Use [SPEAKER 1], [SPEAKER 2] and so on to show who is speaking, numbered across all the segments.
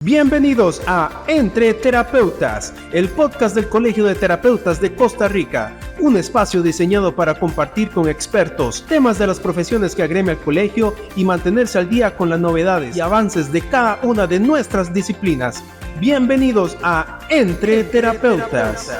[SPEAKER 1] Bienvenidos a Entre Terapeutas, el podcast del Colegio de Terapeutas de Costa Rica, un espacio diseñado para compartir con expertos temas de las profesiones que agremia el colegio y mantenerse al día con las novedades y avances de cada una de nuestras disciplinas. Bienvenidos a Entre Terapeutas.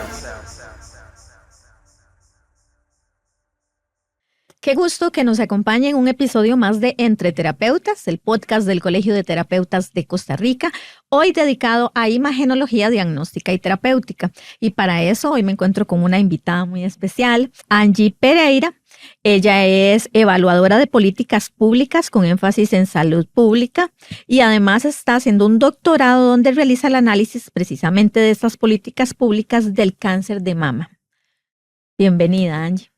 [SPEAKER 2] Qué gusto que nos acompañe en un episodio más de Entre Terapeutas, el podcast del Colegio de Terapeutas de Costa Rica, hoy dedicado a imagenología diagnóstica y terapéutica. Y para eso hoy me encuentro con una invitada muy especial, Angie Pereira. Ella es evaluadora de políticas públicas con énfasis en salud pública y además está haciendo un doctorado donde realiza el análisis precisamente de estas políticas públicas del cáncer de mama. Bienvenida, Angie.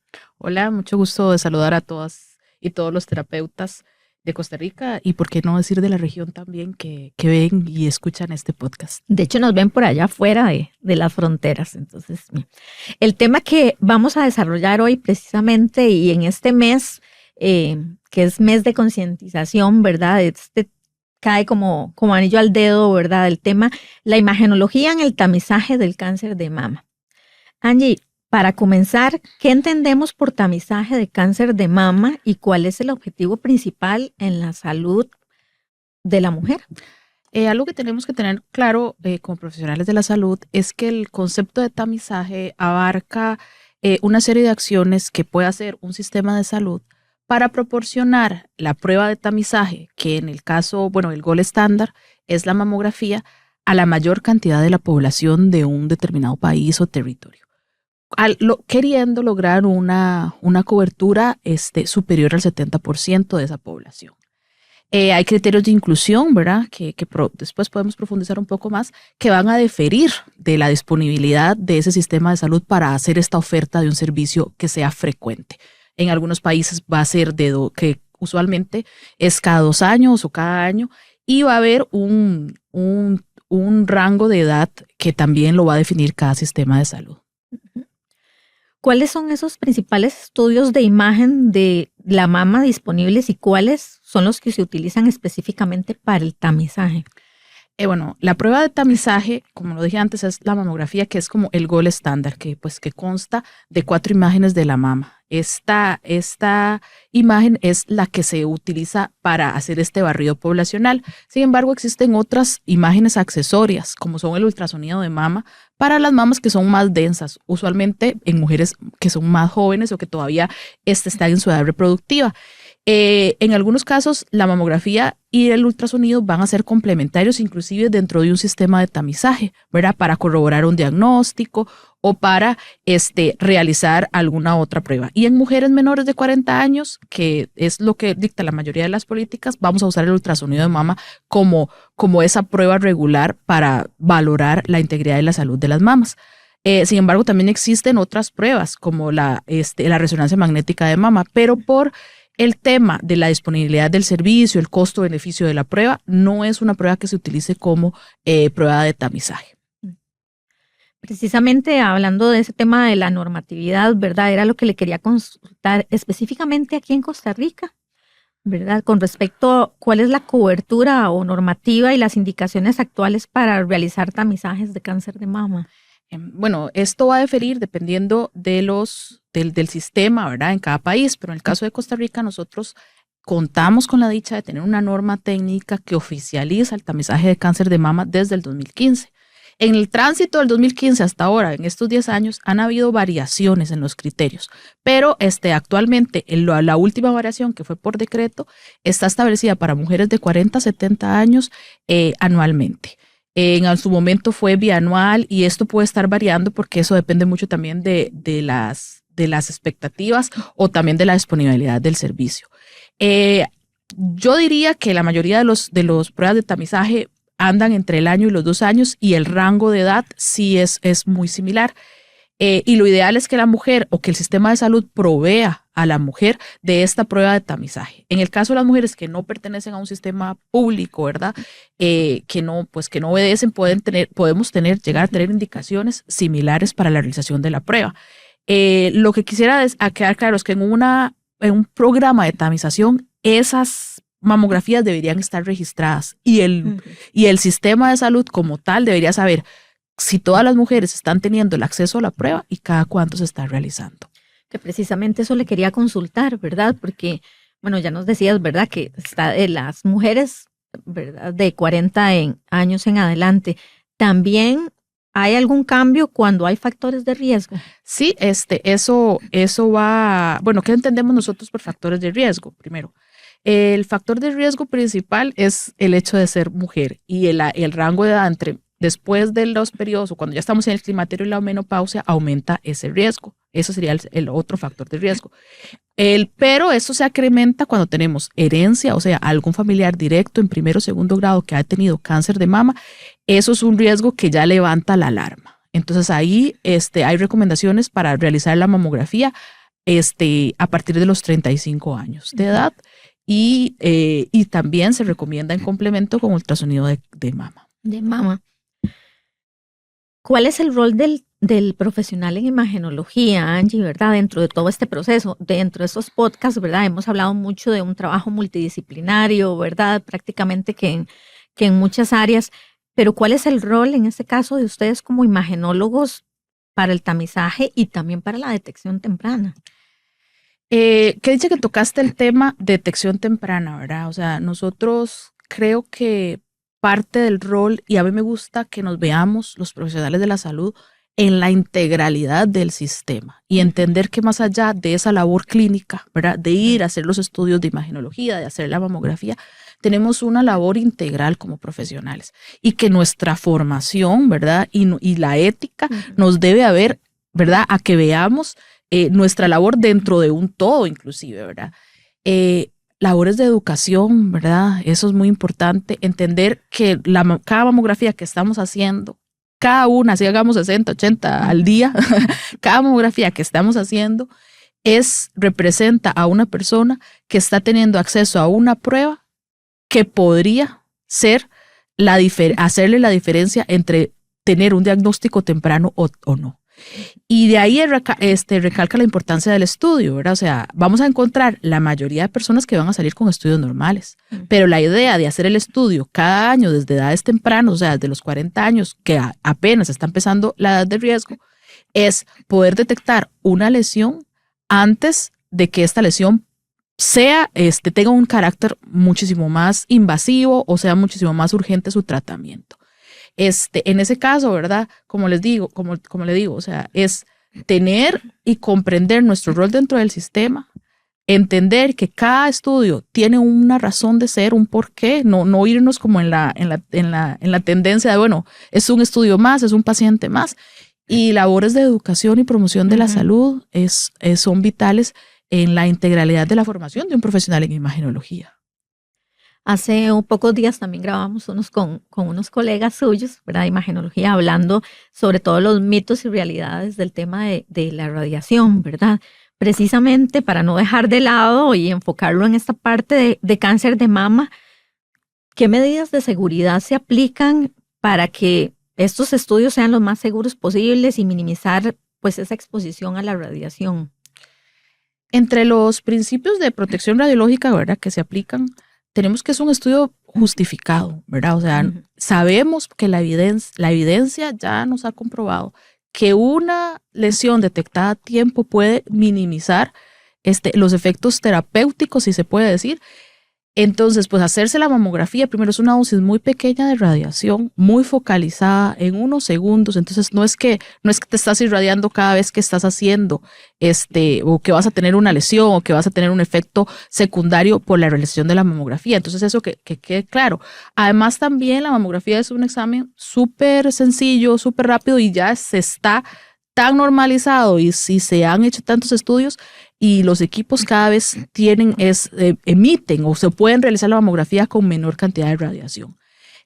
[SPEAKER 3] Hola, mucho gusto de saludar a todas y todos los terapeutas de Costa Rica y por qué no decir de la región también que ven y escuchan este podcast.
[SPEAKER 2] De hecho, nos ven por allá fuera de las fronteras. Entonces, el tema que vamos a desarrollar hoy precisamente y en este mes, que es mes de concientización, ¿verdad? Cae como anillo al dedo, ¿verdad? El tema, la imagenología en el tamizaje del cáncer de mama. Angie, para comenzar, ¿qué entendemos por tamizaje de cáncer de mama y cuál es el objetivo principal en la salud de la mujer?
[SPEAKER 3] Algo que tenemos que tener claro como profesionales de la salud es que el concepto de tamizaje abarca una serie de acciones que puede hacer un sistema de salud para proporcionar la prueba de tamizaje, que en el caso, el gold estándar es la mamografía, a la mayor cantidad de la población de un determinado país o territorio. Queriendo lograr una cobertura superior al 70% de esa población. Hay criterios de inclusión, ¿verdad? Que después podemos profundizar un poco más, que van a diferir de la disponibilidad de ese sistema de salud para hacer esta oferta de un servicio que sea frecuente. En algunos países va a ser que usualmente es cada 2 años o cada año, y va a haber un rango de edad que también lo va a definir cada sistema de salud.
[SPEAKER 2] ¿Cuáles son esos principales estudios de imagen de la mama disponibles y cuáles son los que se utilizan específicamente para el tamizaje?
[SPEAKER 3] La prueba de tamizaje, como lo dije antes, es la mamografía, que es como el gold estándar, que consta de 4 imágenes de la mama. Esta imagen es la que se utiliza para hacer este barrido poblacional. Sin embargo, existen otras imágenes accesorias, como son el ultrasonido de mama, para las mamas que son más densas, usualmente en mujeres que son más jóvenes o que todavía están en su edad reproductiva. En algunos casos, la mamografía y el ultrasonido van a ser complementarios, inclusive dentro de un sistema de tamizaje, ¿verdad? Para corroborar un diagnóstico o para realizar alguna otra prueba. Y en mujeres menores de 40 años, que es lo que dicta la mayoría de las políticas, vamos a usar el ultrasonido de mama como esa prueba regular para valorar la integridad y la salud de las mamas. Sin embargo, también existen otras pruebas como la resonancia magnética de mama, pero por el tema de la disponibilidad del servicio, el costo-beneficio de la prueba, no es una prueba que se utilice como prueba de tamizaje.
[SPEAKER 2] Precisamente hablando de ese tema de la normatividad, ¿verdad? Era lo que le quería consultar específicamente aquí en Costa Rica, ¿verdad? Con respecto a cuál es la cobertura o normativa y las indicaciones actuales para realizar tamizajes de cáncer de mama.
[SPEAKER 3] Esto va a diferir dependiendo del sistema, ¿verdad? En cada país, pero en el caso de Costa Rica nosotros contamos con la dicha de tener una norma técnica que oficializa el tamizaje de cáncer de mama desde el 2015. En el tránsito del 2015 hasta ahora, en estos 10 años, han habido variaciones en los criterios, pero actualmente la última variación, que fue por decreto, está establecida para mujeres de 40 a 70 años anualmente. En su momento fue bianual y esto puede estar variando porque eso depende mucho también de las expectativas o también de la disponibilidad del servicio. Yo diría que la mayoría de los pruebas de tamizaje andan entre el año y los 2 años y el rango de edad sí es muy similar. Y lo ideal es que la mujer o que el sistema de salud provea a la mujer de esta prueba de tamizaje. En el caso de las mujeres que no pertenecen a un sistema público, ¿verdad? Que no obedecen, podemos llegar a tener indicaciones similares para la realización de la prueba. Lo que quisiera quedar claro es que en un programa de tamización, esas mamografías deberían estar registradas y el sistema de salud como tal debería saber si todas las mujeres están teniendo el acceso a la prueba y cada cuánto se está realizando.
[SPEAKER 2] Que precisamente eso le quería consultar, ¿verdad? Porque, bueno, ya nos decías, ¿verdad? Que está de las mujeres, ¿verdad? De 40 años en adelante. También hay algún cambio cuando hay factores de riesgo.
[SPEAKER 3] Sí, eso va, bueno, ¿qué entendemos nosotros por factores de riesgo? Primero, el factor de riesgo principal es el hecho de ser mujer y el rango de edad después de los periodos o cuando ya estamos en el climaterio y la menopausia aumenta ese riesgo. Eso sería el otro factor de riesgo. Pero eso se incrementa cuando tenemos herencia, o sea, algún familiar directo en primero o segundo grado que ha tenido cáncer de mama. Eso es un riesgo que ya levanta la alarma. Entonces ahí hay recomendaciones para realizar la mamografía a partir de los 35 años de edad y también se recomienda en complemento con ultrasonido de mama.
[SPEAKER 2] De mama. ¿Cuál es el rol del profesional en imagenología, Angie, verdad? Dentro de todo este proceso, dentro de estos podcasts, ¿verdad? Hemos hablado mucho de un trabajo multidisciplinario, ¿verdad? Prácticamente que en muchas áreas. Pero ¿cuál es el rol en este caso de ustedes como imagenólogos para el tamizaje y también para la detección temprana?
[SPEAKER 3] Que dice que tocaste el tema de detección temprana, ¿verdad? O sea, nosotros creo que parte del rol, y a mí me gusta que nos veamos los profesionales de la salud en la integralidad del sistema y entender que más allá de esa labor clínica, ¿verdad? De ir a hacer los estudios de imagenología, de hacer la mamografía, tenemos una labor integral como profesionales y que nuestra formación, ¿verdad? Y la ética nos debe haber, ¿verdad? A que veamos nuestra labor dentro de un todo inclusive, ¿verdad? Labores de educación, ¿verdad? Eso es muy importante, entender que cada mamografía que estamos haciendo, cada una, si hagamos 60, 80 al día, cada mamografía que estamos haciendo representa a una persona que está teniendo acceso a una prueba que podría ser hacerle la diferencia entre tener un diagnóstico temprano o no. Y de ahí recalca la importancia del estudio, ¿verdad? O sea, vamos a encontrar la mayoría de personas que van a salir con estudios normales, pero la idea de hacer el estudio cada año desde edades tempranas, o sea, desde los 40 años, que apenas está empezando la edad de riesgo, es poder detectar una lesión antes de que esta lesión tenga un carácter muchísimo más invasivo o sea muchísimo más urgente su tratamiento. En ese caso, ¿verdad? Como les digo, o sea, es tener y comprender nuestro rol dentro del sistema, entender que cada estudio tiene una razón de ser, un porqué, no irnos como en la tendencia de, bueno, es un estudio más, es un paciente más, y labores de educación y promoción de la salud son vitales en la integralidad de la formación de un profesional en imagenología.
[SPEAKER 2] Hace pocos días también grabamos con unos colegas suyos, ¿verdad? De imagenología, hablando sobre todos los mitos y realidades del tema de la radiación, ¿verdad? Precisamente para no dejar de lado y enfocarlo en esta parte de cáncer de mama, ¿qué medidas de seguridad se aplican para que estos estudios sean los más seguros posibles y minimizar pues esa exposición a la radiación?
[SPEAKER 3] Entre los principios de protección radiológica, ¿verdad?, que se aplican, tenemos que es un estudio justificado, ¿verdad? O sea, sabemos que la evidencia ya nos ha comprobado que una lesión detectada a tiempo puede minimizar los efectos terapéuticos, si se puede decir. Entonces, pues hacerse la mamografía, primero es una dosis muy pequeña de radiación, muy focalizada en unos segundos. Entonces, no es que te estás irradiando cada vez que estás haciendo o que vas a tener una lesión o que vas a tener un efecto secundario por la realización de la mamografía. Entonces, eso que quede claro. Además, también la mamografía es un examen súper sencillo, súper rápido y ya se está normalizado y si se han hecho tantos estudios y los equipos cada vez emiten o se pueden realizar la mamografía con menor cantidad de radiación.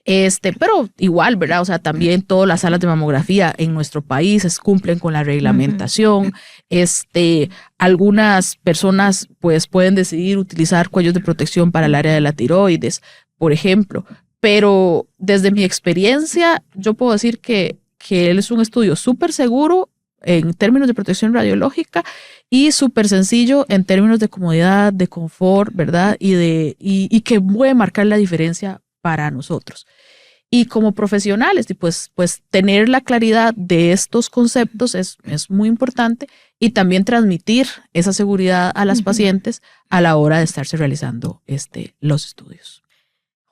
[SPEAKER 3] Pero igual, ¿verdad? O sea, también todas las salas de mamografía en nuestro país cumplen con la reglamentación. Algunas personas pues pueden decidir utilizar cuellos de protección para el área de la tiroides, por ejemplo. Pero desde mi experiencia, yo puedo decir que él es un estudio súper seguro, en términos de protección radiológica y súper sencillo en términos de comodidad, de confort, ¿verdad? Y que puede marcar la diferencia para nosotros. Y como profesionales, pues tener la claridad de estos conceptos es muy importante y también transmitir esa seguridad a las pacientes a la hora de estarse realizando los estudios.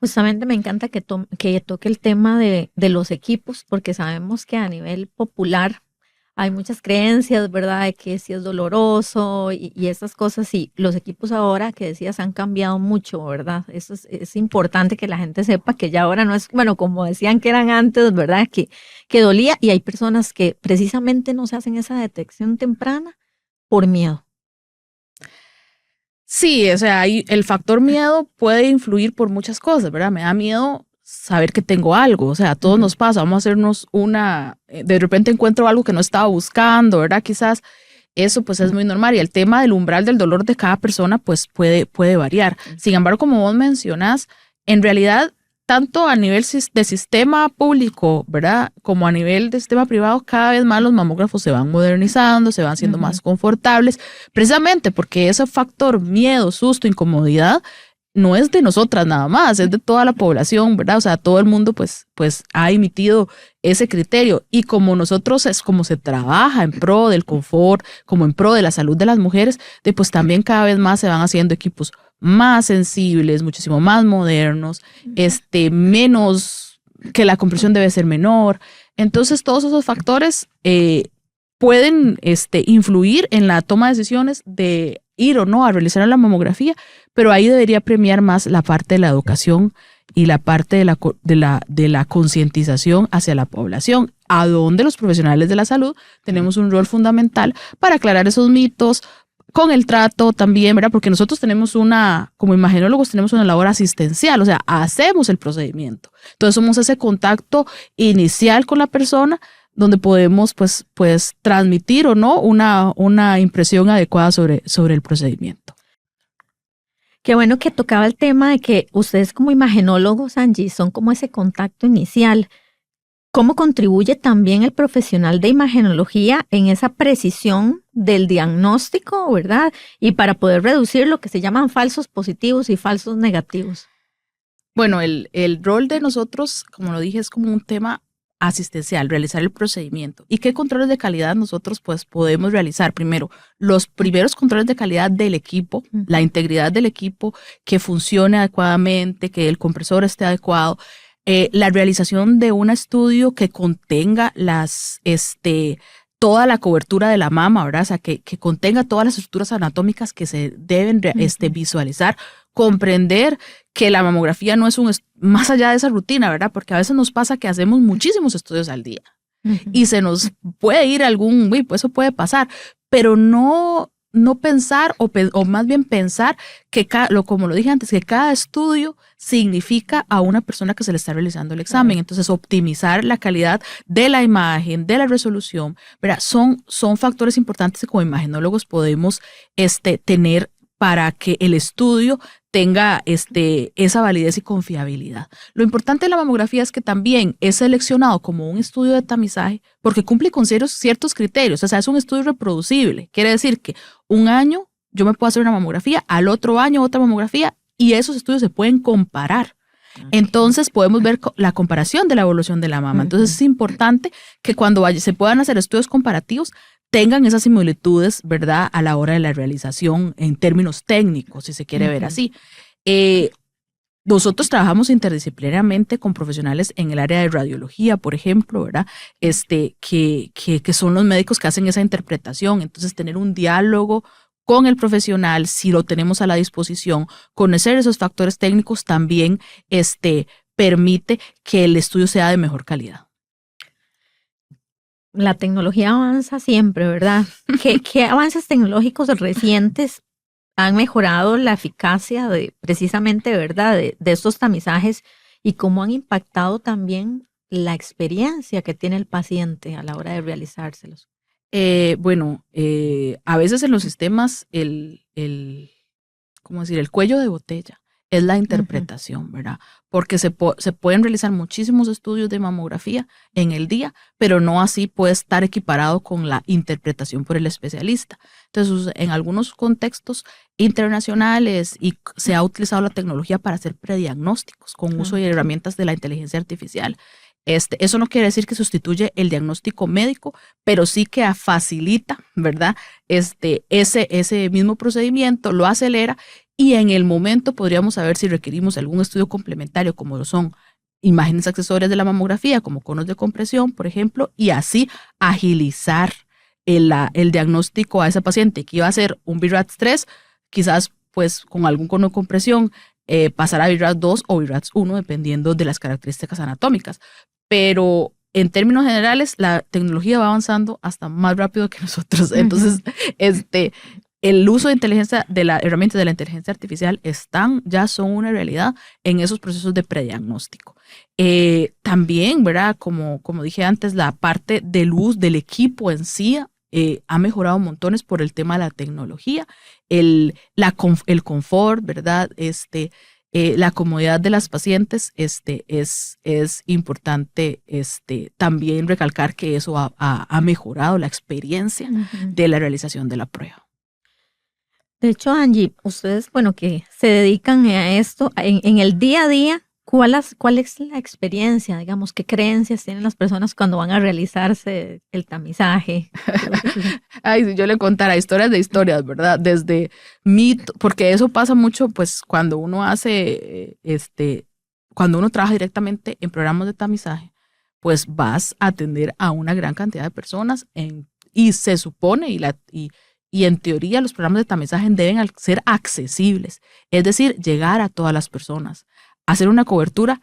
[SPEAKER 2] Justamente me encanta que toque el tema de los equipos, porque sabemos que a nivel popular hay muchas creencias, ¿verdad? De que sí es doloroso y esas cosas. Y los equipos ahora, que decías, han cambiado mucho, ¿verdad? Eso es importante que la gente sepa que ya ahora no es, bueno, como decían que eran antes, ¿verdad? Que dolía, y hay personas que precisamente no se hacen esa detección temprana por miedo.
[SPEAKER 3] Sí, o sea, el factor miedo puede influir por muchas cosas, ¿verdad? Me da miedo saber que tengo algo, o sea, a todos nos pasa, vamos a hacernos de repente encuentro algo que no estaba buscando, ¿verdad? Quizás eso pues es muy normal y el tema del umbral del dolor de cada persona pues puede variar. Sin embargo, como vos mencionás, en realidad tanto a nivel de sistema público, ¿verdad? Como a nivel de sistema privado, cada vez más los mamógrafos se van modernizando, se van haciendo más confortables, precisamente porque ese factor miedo, susto, incomodidad no es de nosotras nada más, es de toda la población, ¿verdad? O sea, todo el mundo pues ha emitido ese criterio y como nosotros es como se trabaja en pro del confort, como en pro de la salud de las mujeres, pues también cada vez más se van haciendo equipos más sensibles, muchísimo más modernos, menos, que la compresión debe ser menor. Entonces, todos esos factores pueden influir en la toma de decisiones de ir o no a realizar la mamografía, pero ahí debería premiar más la parte de la educación y la parte de la concientización hacia la población, a donde los profesionales de la salud tenemos un rol fundamental para aclarar esos mitos, con el trato también, ¿verdad? Porque nosotros como imagenólogos tenemos una labor asistencial, o sea, hacemos el procedimiento. Entonces somos ese contacto inicial con la persona donde podemos pues transmitir o no una impresión adecuada sobre el procedimiento.
[SPEAKER 2] Qué bueno que tocaba el tema de que ustedes como imagenólogos, Angie, son como ese contacto inicial. ¿Cómo contribuye también el profesional de imagenología en esa precisión del diagnóstico, ¿verdad? Y para poder reducir lo que se llaman falsos positivos y falsos negativos.
[SPEAKER 3] Bueno, el rol de nosotros, como lo dije, es como un tema asistencial, realizar el procedimiento. ¿Y qué controles de calidad nosotros pues podemos realizar? Primero, los primeros controles de calidad del equipo, la integridad del equipo, que funcione adecuadamente, que el compresor esté adecuado, la realización de un estudio que contenga toda la cobertura de la mama, ¿verdad? O sea, que contenga todas las estructuras anatómicas que se deben visualizar, comprender que la mamografía no es más allá de esa rutina, ¿verdad? Porque a veces nos pasa que hacemos muchísimos estudios al día y se nos puede ir pues eso puede pasar, pero no pensar o más bien pensar que como lo dije antes, que cada estudio significa a una persona que se le está realizando el examen. Entonces, optimizar la calidad de la imagen, de la resolución, ¿verdad? Son factores importantes que como imagenólogos podemos tener para que el estudio tenga esa validez y confiabilidad. Lo importante de la mamografía es que también es seleccionado como un estudio de tamizaje porque cumple con ciertos criterios, o sea, es un estudio reproducible. Quiere decir que un año yo me puedo hacer una mamografía, al otro año otra mamografía y esos estudios se pueden comparar. Entonces podemos ver la comparación de la evolución de la mama. Entonces es importante que cuando se puedan hacer estudios comparativos tengan esas similitudes, ¿verdad? A la hora de la realización en términos técnicos, si se quiere ver así. Nosotros trabajamos interdisciplinariamente con profesionales en el área de radiología, por ejemplo, ¿verdad? Que son los médicos que hacen esa interpretación. Entonces, tener un diálogo con el profesional, si lo tenemos a la disposición, conocer esos factores técnicos también permite que el estudio sea de mejor calidad.
[SPEAKER 2] La tecnología avanza siempre, ¿verdad? ¿Qué avances tecnológicos recientes han mejorado la eficacia precisamente, ¿verdad? De estos tamizajes y cómo han impactado también la experiencia que tiene el paciente a la hora de realizárselos?
[SPEAKER 3] A veces en los sistemas, ¿cómo decir? El cuello de botella es la interpretación, ¿verdad? Porque se pueden realizar muchísimos estudios de mamografía en el día, pero no así puede estar equiparado con la interpretación por el especialista. Entonces, en algunos contextos internacionales se ha utilizado la tecnología para hacer prediagnósticos con uso de herramientas de la inteligencia artificial. Eso no quiere decir que sustituye el diagnóstico médico, pero sí que facilita, ¿verdad? Ese mismo procedimiento lo acelera y en el momento podríamos saber si requerimos algún estudio complementario, como lo son imágenes accesorias de la mamografía, como conos de compresión, por ejemplo, y así agilizar el diagnóstico a esa paciente que iba a ser un BRAF 3, quizás pues con algún cono de compresión pasar a BRAF 2 o BRAF 1, dependiendo de las características anatómicas. Pero en términos generales, la tecnología va avanzando hasta más rápido que nosotros. Entonces, el uso de las herramientas de la inteligencia artificial ya son una realidad en esos procesos de prediagnóstico. También, ¿verdad? Como dije antes, la parte de luz del equipo en sí ha mejorado montones por el tema de la tecnología, el confort, ¿verdad? La comodidad de las pacientes, es importante también recalcar que eso ha mejorado la experiencia de la realización de la prueba.
[SPEAKER 2] De hecho, Angie, ustedes, bueno, que se dedican a esto, en el día a día, ¿cuál es la experiencia, digamos, qué creencias tienen las personas cuando van a realizarse el tamizaje?
[SPEAKER 3] Ay, si yo le contara historias de historias, ¿verdad? Desde porque eso pasa mucho, pues, cuando uno cuando uno trabaja directamente en programas de tamizaje, pues vas a atender a una gran cantidad de personas y se supone, y en teoría los programas de tamizaje deben ser accesibles, es decir, llegar a todas las personas, hacer una cobertura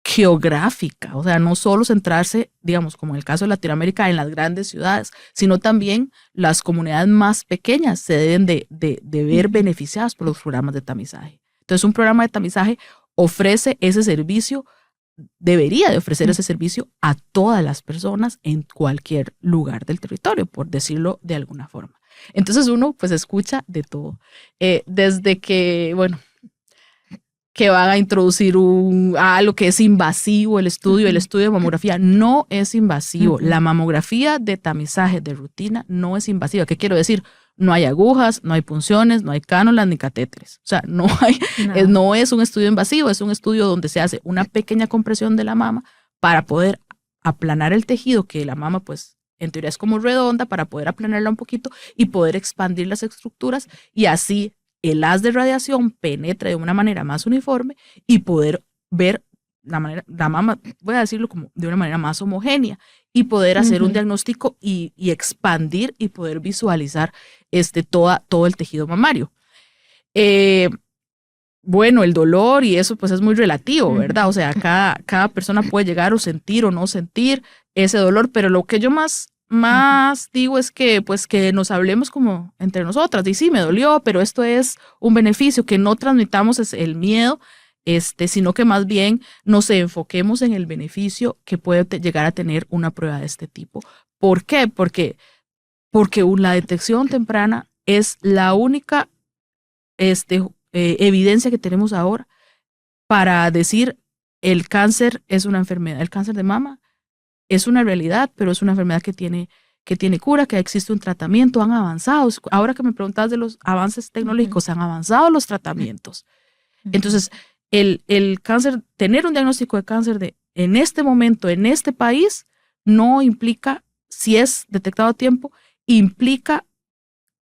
[SPEAKER 3] geográfica, o sea, no solo centrarse, digamos, como en el caso de Latinoamérica, en las grandes ciudades, sino también las comunidades más pequeñas se deben de ver beneficiadas por los programas de tamizaje. Entonces, un programa de tamizaje ofrece ese servicio, debería de ofrecer ese servicio a todas las personas en cualquier lugar del territorio, por decirlo de alguna forma. Entonces uno pues escucha de todo, desde que, bueno, que van a introducir algo que es invasivo, el estudio de mamografía no es invasivo. La mamografía de tamizaje de rutina no es invasiva. ¿Qué quiero decir? No hay agujas, no hay punciones, no hay cánulas ni catéteres. O sea, no es un estudio invasivo, es un estudio donde se hace una pequeña compresión de la mama para poder aplanar el tejido, que la mama pues en teoría es como redonda, para poder aplanarla un poquito y poder expandir las estructuras y así el haz de radiación penetre de una manera más uniforme y poder ver la mama, voy a decirlo como de una manera más homogénea y poder hacer un diagnóstico y expandir y poder visualizar todo el tejido mamario. Bueno, el dolor y eso pues es muy relativo, ¿verdad? O sea, cada persona puede llegar o sentir o no sentir ese dolor, pero lo que yo más digo es que pues que nos hablemos como entre nosotras, y sí, me dolió, pero esto es un beneficio, que no transmitamos el miedo, sino que más bien nos enfoquemos en el beneficio que puede llegar a tener una prueba de este tipo. ¿Por qué? Porque la detección temprana es la única evidencia que tenemos ahora para decir el cáncer es una enfermedad, el cáncer de mama es una realidad, pero es una enfermedad que tiene cura, que existe un tratamiento, han avanzado. Ahora que me preguntas de los avances tecnológicos, han avanzado los tratamientos. Entonces, el cáncer, tener un diagnóstico de cáncer en este momento, en este país, no implica, si es detectado a tiempo, implica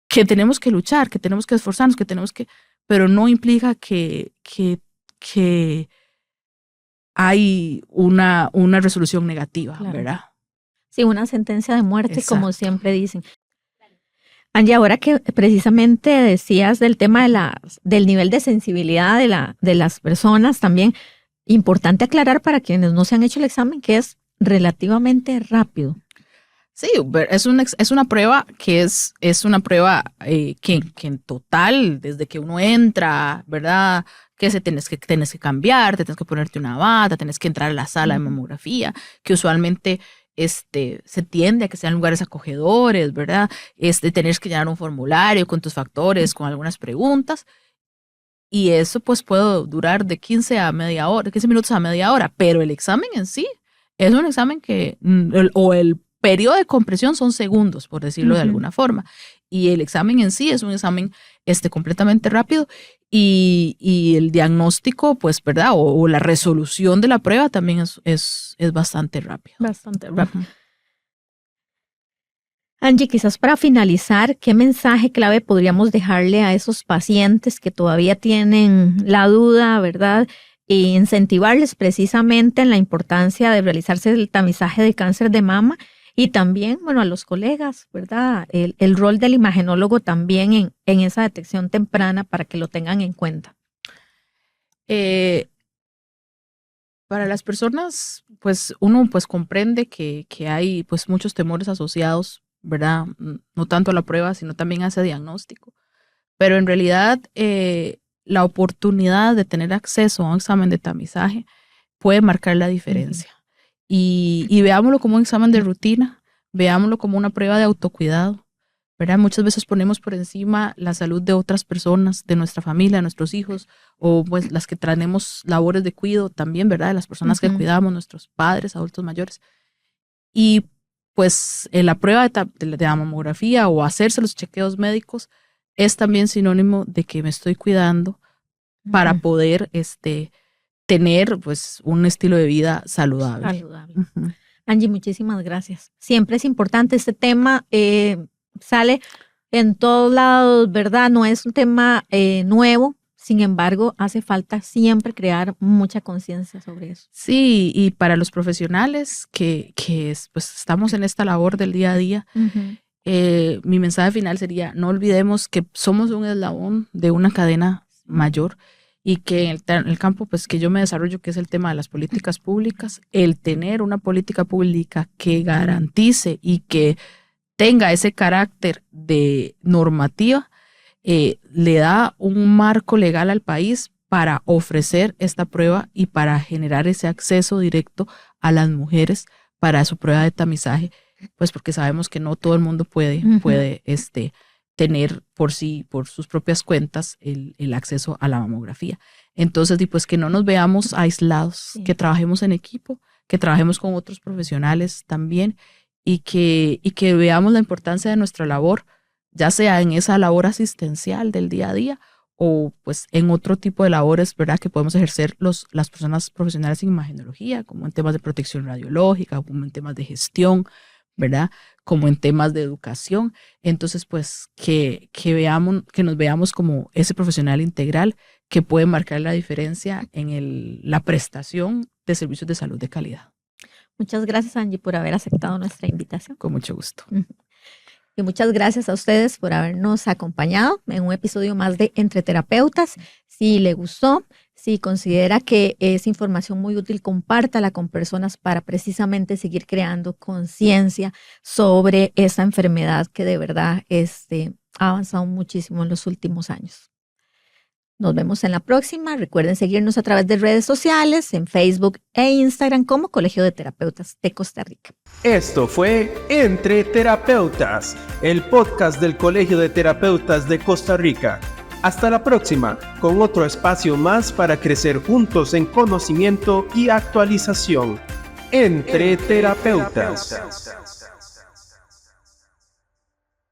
[SPEAKER 3] que tenemos que luchar, que tenemos que esforzarnos, pero no implica que hay una resolución negativa, claro, ¿verdad?
[SPEAKER 2] Sí, una sentencia de muerte, exacto, como siempre dicen. Angie, ahora que precisamente decías del tema del nivel de sensibilidad de las personas, también importante aclarar para quienes no se han hecho el examen que es relativamente rápido.
[SPEAKER 3] Sí, es una prueba que es una prueba que en total, desde que uno entra, ¿verdad? Que tienes que cambiar, te tienes que ponerte una bata, tienes que entrar a la sala de mamografía, que usualmente se tiende a que sean lugares acogedores, ¿verdad? Tenés que llenar un formulario con tus factores, con algunas preguntas. y eso pues puede durar de 15 minutos a media hora, pero el examen en sí es un examen que, o el periodo de compresión son segundos, por decirlo de alguna forma, y el examen en sí es un examen completamente rápido, y el diagnóstico, pues, ¿verdad? O la resolución de la prueba también es bastante rápido.
[SPEAKER 2] Bastante rápido. Angie, quizás para finalizar, ¿qué mensaje clave podríamos dejarle a esos pacientes que todavía tienen la duda, ¿verdad? E incentivarles precisamente en la importancia de realizarse el tamizaje de cáncer de mama y también, bueno, a los colegas, ¿verdad? El rol del imagenólogo también en esa detección temprana para que lo tengan en cuenta.
[SPEAKER 3] Para las personas, pues uno pues comprende que hay pues muchos temores asociados, ¿verdad? No tanto a la prueba, sino también a ese diagnóstico. Pero en realidad la oportunidad de tener acceso a un examen de tamizaje puede marcar la diferencia. Y veámoslo como un examen de rutina, veámoslo como una prueba de autocuidado, ¿verdad? Muchas veces ponemos por encima la salud de otras personas, de nuestra familia, de nuestros hijos, o pues las que tenemos labores de cuidado también, ¿verdad? De las personas que cuidamos, nuestros padres, adultos mayores. Y pues la prueba de la mamografía o hacerse los chequeos médicos es también sinónimo de que me estoy cuidando para poder tener pues un estilo de vida saludable.
[SPEAKER 2] Angie, muchísimas gracias. Siempre es importante este tema, sale en todos lados, ¿verdad? No es un tema nuevo, sin embargo, hace falta siempre crear mucha conciencia sobre eso.
[SPEAKER 3] Sí, y para los profesionales que pues estamos en esta labor del día a día, mi mensaje final sería, no olvidemos que somos un eslabón de una cadena mayor, y que en el campo pues que yo me desarrollo, que es el tema de las políticas públicas, el tener una política pública que garantice y que tenga ese carácter de normativa, le da un marco legal al país para ofrecer esta prueba y para generar ese acceso directo a las mujeres para su prueba de tamizaje, pues porque sabemos que no todo el mundo puede tener por sus propias cuentas el acceso a la mamografía. Entonces, pues que no nos veamos aislados, que trabajemos en equipo, que trabajemos con otros profesionales también y que veamos la importancia de nuestra labor, ya sea en esa labor asistencial del día a día o pues en otro tipo de labores, ¿verdad? Que podemos ejercer las personas profesionales en imagenología, como en temas de protección radiológica, como en temas de gestión, ¿verdad? Como en temas de educación. Entonces, pues, que nos veamos como ese profesional integral que puede marcar la diferencia en la prestación de servicios de salud de calidad.
[SPEAKER 2] Muchas gracias, Angie, por haber aceptado nuestra invitación.
[SPEAKER 3] Con mucho gusto.
[SPEAKER 2] Y muchas gracias a ustedes por habernos acompañado en un episodio más de Entre Terapeutas. Si le gustó, si considera que es información muy útil, compártala con personas para precisamente seguir creando conciencia sobre esa enfermedad que de verdad ha avanzado muchísimo en los últimos años. Nos vemos en la próxima. Recuerden seguirnos a través de redes sociales, en Facebook e Instagram como Colegio de Terapeutas de Costa Rica.
[SPEAKER 1] Esto fue Entre Terapeutas, el podcast del Colegio de Terapeutas de Costa Rica. Hasta la próxima, con otro espacio más para crecer juntos en conocimiento y actualización. Entre Terapeutas.